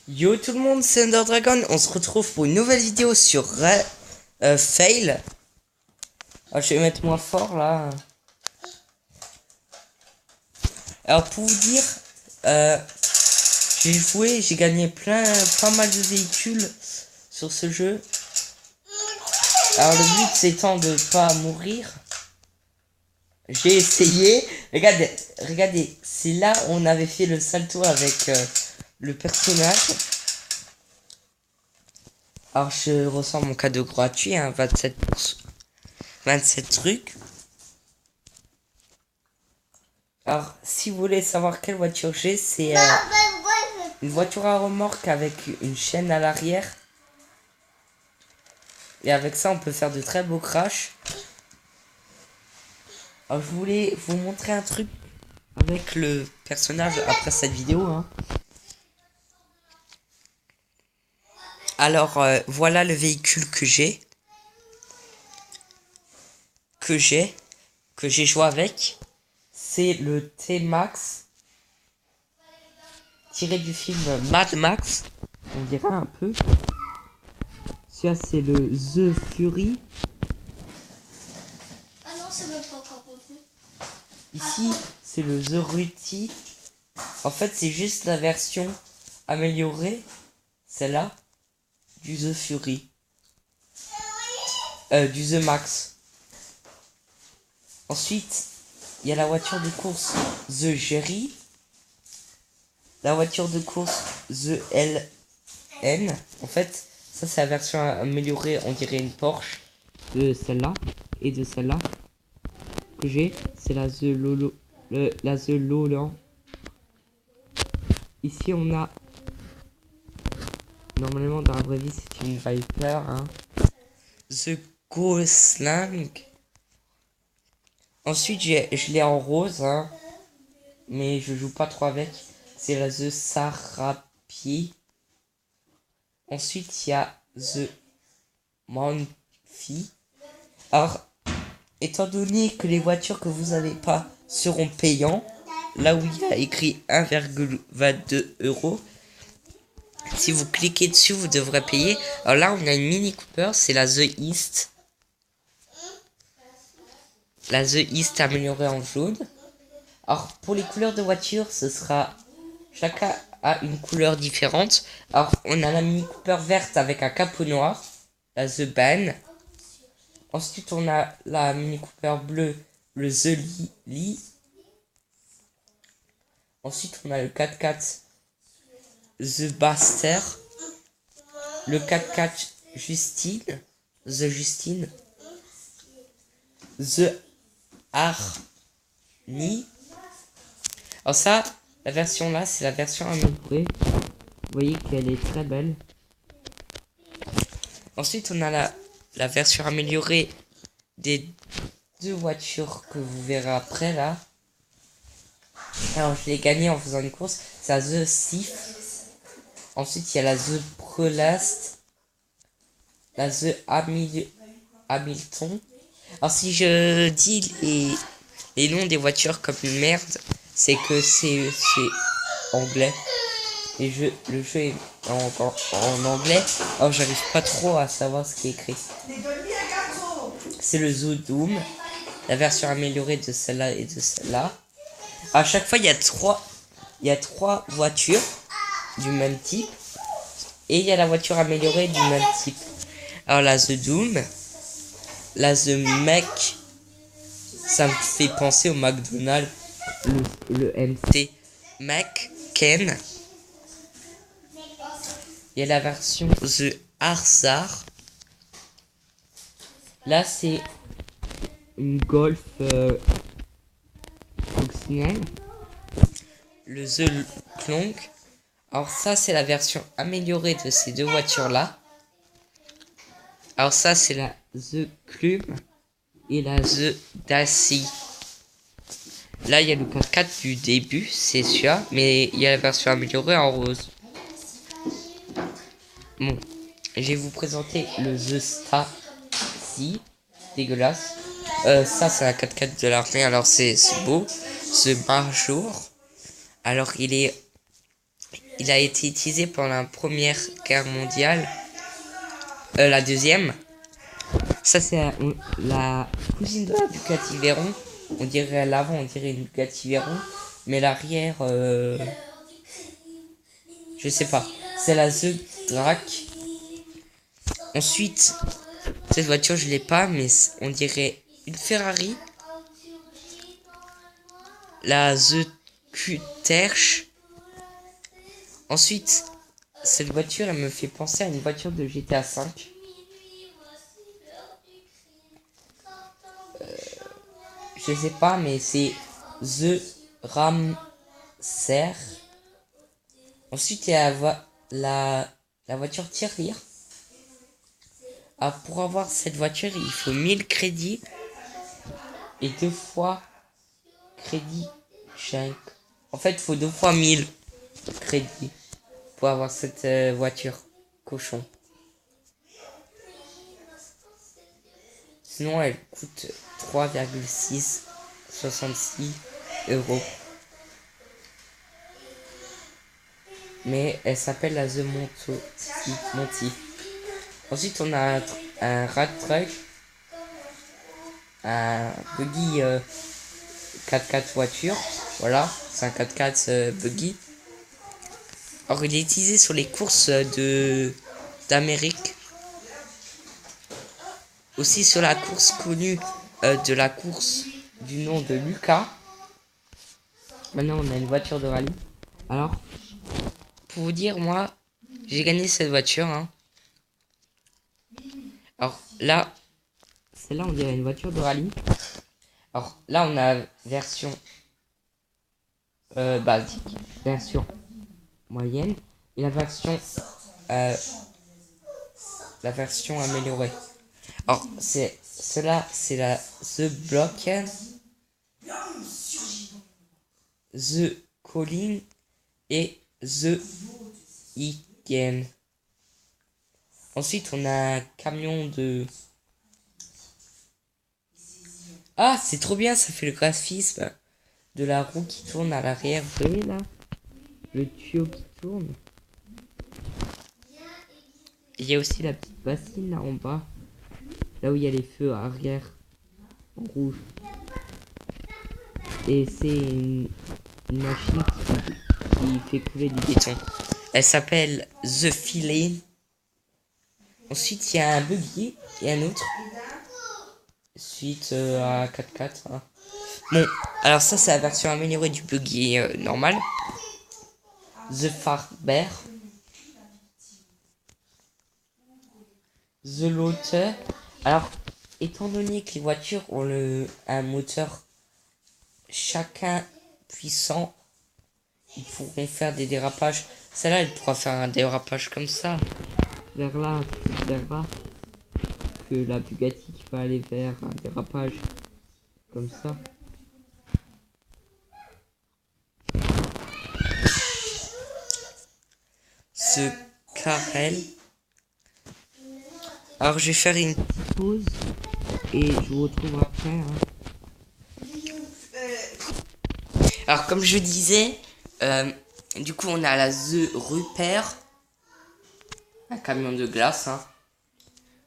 Yo tout le monde, c'est Under Dragon. On se retrouve pour une nouvelle vidéo sur Fail. Alors, je vais mettre moins fort là. Alors pour vous dire, j'ai joué, j'ai gagné pas mal de véhicules sur ce jeu. Alors le but c'est étant de pas mourir. J'ai essayé. Regardez, c'est là où on avait fait le salto avec le personnage. Alors je ressens mon cadeau gratuit, hein, 27 trucs. Alors si vous voulez savoir quelle voiture j'ai, c'est une voiture à remorque avec une chaîne à l'arrière. Et avec ça on peut faire de très beaux crashs. Alors je voulais vous montrer un truc avec le personnage après cette vidéo, hein. Alors voilà le véhicule que j'ai joué avec. C'est le T-Max tiré du film Mad Max, on dirait un peu. Celui-là c'est le The Fury. Ah non, c'est même pas encore compris. Ici c'est le The Ruti. En fait c'est juste la version améliorée, celle-là, du The Fury. Du The Max. Ensuite, il y a la voiture de course The Jerry. La voiture de course The LN. En fait, ça c'est la version améliorée, on dirait une Porsche. De celle-là et de celle-là que j'ai. C'est la The Lolo. La The Lolan. Ici on a... Normalement dans la vraie vie c'est une Viper, hein. The Ghostling. Ensuite, je l'ai en rose, hein, mais je joue pas trop avec. C'est la The Sarapi. Ensuite, il y a The Manfi. Alors, étant donné que les voitures que vous n'avez pas seront payantes, là où il y a écrit 1,22 €, si vous cliquez dessus, vous devrez payer. Alors là, on a une Mini Cooper, c'est la The East. La The East améliorée en jaune. Alors pour les couleurs de voiture, ce sera... Chacun a une couleur différente. Alors on a la Mini Cooper verte avec un capot noir. La The Ban. Ensuite on a la Mini Cooper bleue. Le The Lee. Ensuite on a le 4x4 The Baster. Le 4x4 Justine. The Justine. The Arnie. Alors ça, la version là, c'est la version améliorée. Vous voyez qu'elle est très belle. Ensuite, on a la version améliorée des deux voitures que vous verrez après là. Alors, je l'ai gagné en faisant une course. C'est la The Sif. Ensuite, il y a la The Prelast. La The Hamilton. Alors, si je dis les noms des voitures comme une merde, c'est que c'est anglais. Le jeu est en anglais. Alors j'arrive pas trop à savoir ce qui est écrit. C'est le Zoo Doom. La version améliorée de celle-là et de celle-là. À chaque fois il y a trois voitures du même type. Et il y a la voiture améliorée du même type. Alors la The Doom. La The Mech. Ça me fait penser au McDonald's. Le MT Mac Ken. Il y a la version The Arzar. Là c'est une Golf fonctionnelle. Le The Clonk. Alors ça c'est la version améliorée de ces deux voitures là. Alors ça c'est la The Club et la The Dacia. Là, il y a le 4x4 du début, c'est sûr, mais il y a la version améliorée en rose. Bon, je vais vous présenter le The Stasi, dégueulasse. Ça, c'est la 4x4 de l'armée, alors c'est beau. Ce Marjour, alors il est il a été utilisé pendant la Première Guerre mondiale. La deuxième. Ça, c'est la cousine de la Bugatti Veyron. On dirait l'avant, on dirait une Bugatti Veyron. Mais l'arrière, je sais pas. C'est la The Drac. Ensuite, cette voiture, je l'ai pas, mais on dirait une Ferrari. La The Q-Terch. Ensuite, cette voiture, elle me fait penser à une voiture de GTA V. Je sais pas, mais c'est The Ramser. Ensuite, il y a la voiture tirelire. Ah, pour avoir cette voiture, il faut 1000 crédits et 2 fois crédit chaque. En fait, il faut 2 fois 1000 crédits pour avoir cette voiture cochon. Sinon, elle coûte 3,666 €. Mais elle s'appelle la The Monty. Ensuite, on a un rat truck, un buggy 4x4 voiture. Voilà, c'est un 4x4 buggy. Alors, il est utilisé sur les courses d'Amérique. Aussi sur la course connue de la course du nom de Lucas. Maintenant, on a une voiture de rallye. Alors, pour vous dire, moi, j'ai gagné cette voiture. Hein. Alors là, celle-là, on dirait une voiture de rallye. Alors là, on a version basique, version moyenne et la version améliorée. Alors cela, c'est la The Blocken, The Colin et The Igen. Ensuite, on a un camion de... Ah, c'est trop bien, ça fait le graphisme de la roue qui tourne à l'arrière. Vous voyez là? Le tuyau qui tourne. Il y a aussi la petite bassine là en bas. Là où il y a les feux arrière en rouge. Et c'est une machine qui fait couler du béton. Elle s'appelle The Filet. Ensuite, il y a un buggy et un autre. Suite à 4x4. Hein. Bon, alors ça, c'est la version améliorée du buggy normal. The Farber. The Loader. Alors, étant donné que les voitures ont un moteur chacun puissant, ils pourront faire des dérapages. Celle-là, elle pourra faire un dérapage comme ça. Vers là, que la Bugatti qui va aller vers un dérapage comme ça. Ce Carrel. Alors je vais faire une pause et je vous retrouve après. Hein. Alors comme je disais, du coup on a la The Rupert, un camion de glace. Hein.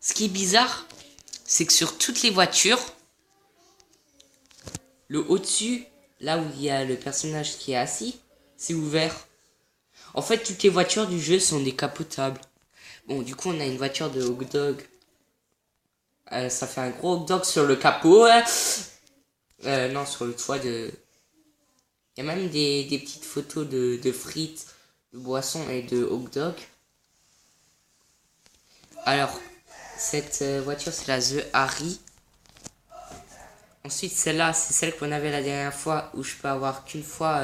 Ce qui est bizarre, c'est que sur toutes les voitures, le au-dessus, là où il y a le personnage qui est assis, c'est ouvert. En fait, toutes les voitures du jeu sont décapotables. Bon, du coup, on a une voiture de hot dog. Ça fait un gros hot dog sur le capot. Hein. Non, sur le toit de... Il y a même des petites photos de frites, de boissons et de hot dog. Alors, cette voiture, c'est la The Harry. Ensuite, celle-là, c'est celle qu'on avait la dernière fois, où je peux avoir qu'une fois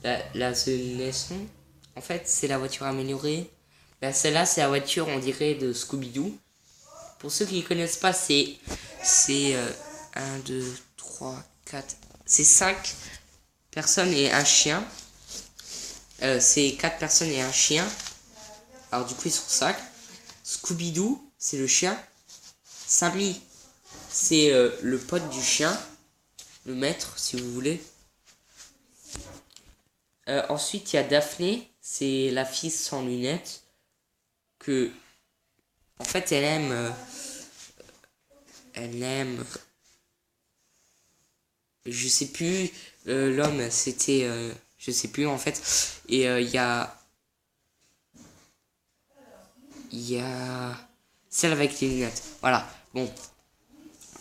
la The Nesson. En fait, c'est la voiture améliorée. Celle-là, c'est la voiture, on dirait, de Scooby-Doo. Pour ceux qui ne connaissent pas, c'est 1, 2, 3, 4... C'est 5 personnes et un chien. C'est 4 personnes et un chien. Alors du coup, ils sont 5. Scooby-Doo, c'est le chien. Sammy, c'est le pote du chien. Le maître, si vous voulez. Ensuite, il y a Daphné. C'est la fille sans lunettes. Que, en fait, elle aime, je sais plus, l'homme, c'était, je sais plus, en fait. Et il y a celle avec les lunettes. Voilà. Bon,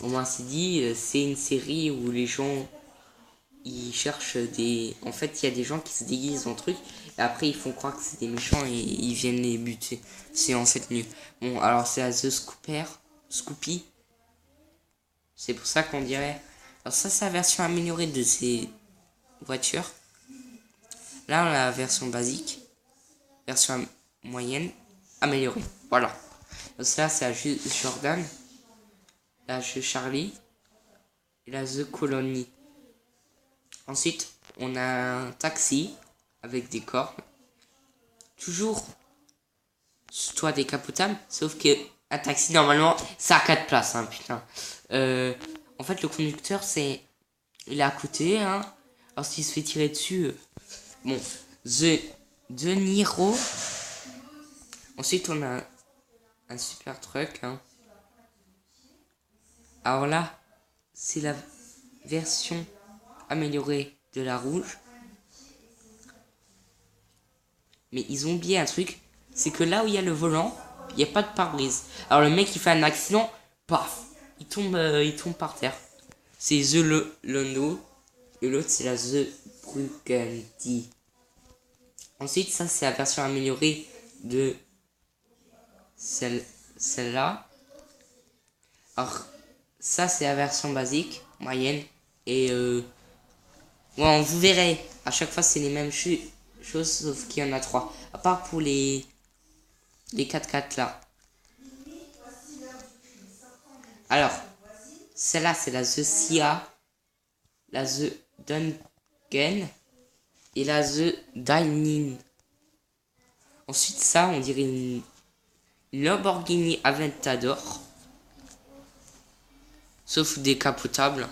au moins c'est dit, c'est une série où les gens ils cherchent des. En fait, il y a des gens qui se déguisent en trucs et après ils font croire que c'est des méchants et ils viennent les buter. C'est en fait mieux. Bon, alors c'est à The Scoopy. C'est pour ça qu'on dirait. Alors ça, c'est la version améliorée de ces voitures. Là, on a la version basique, version moyenne, améliorée. Voilà. Donc ça, c'est à Jordan, là, Charlie et là, The Colony. Ensuite, on a un taxi avec des cornes. Toujours toit décapotable, sauf que un taxi, normalement, ça a 4 places, hein, putain. En fait, le conducteur, il est à côté, hein. Alors, s'il se fait tirer dessus... Bon, De Niro. Ensuite, on a un super truck, hein. Alors là, c'est la version améliorée de la rouge. Mais ils ont oublié un truc, c'est que là où il y a le volant, il n'y a pas de pare-brise. Alors le mec, il fait un accident, paf, il tombe par terre. C'est The Londo, et l'autre c'est la The Burgundy. Ensuite, ça c'est la version améliorée de celle-là. Alors, ça c'est la version basique, moyenne, et bon, vous verrez, à chaque fois c'est les mêmes choses, sauf qu'il y en a 3. À part pour les 4x4 là. Alors, celle-là c'est la The Sia, la The Duncan et la The Dining. Ensuite, ça, on dirait une Lamborghini Aventador. Sauf décapotable.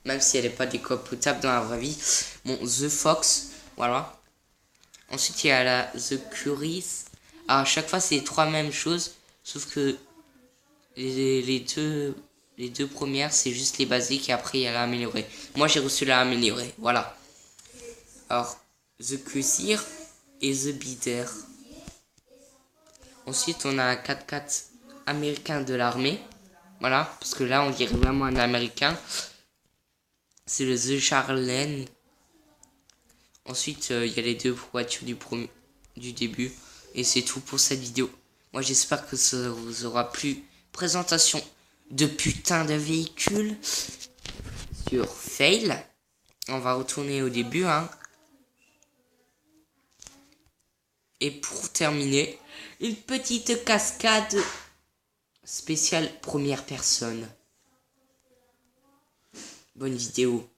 Même si elle n'est pas décapotable dans la vraie vie. Bon, The Fox. Voilà. Ensuite, il y a la The Curious. Alors, à chaque fois, c'est les 3 mêmes choses. Sauf que les deux premières, c'est juste les basiques. Et après, il y a la améliorée. Moi, j'ai reçu la améliorée. Voilà. Alors, The Cuisir et The Bitter. Ensuite, on a un 4x4 américain de l'armée. Voilà, parce que là, on dirait vraiment un américain. C'est le The Charlene. Ensuite, il y a les 2 voitures du début. Et c'est tout pour cette vidéo. Moi, j'espère que ça vous aura plu. Présentation de putain de véhicule sur Fail. On va retourner au début, hein. Et pour terminer, une petite cascade spéciale première personne. Bonne vidéo.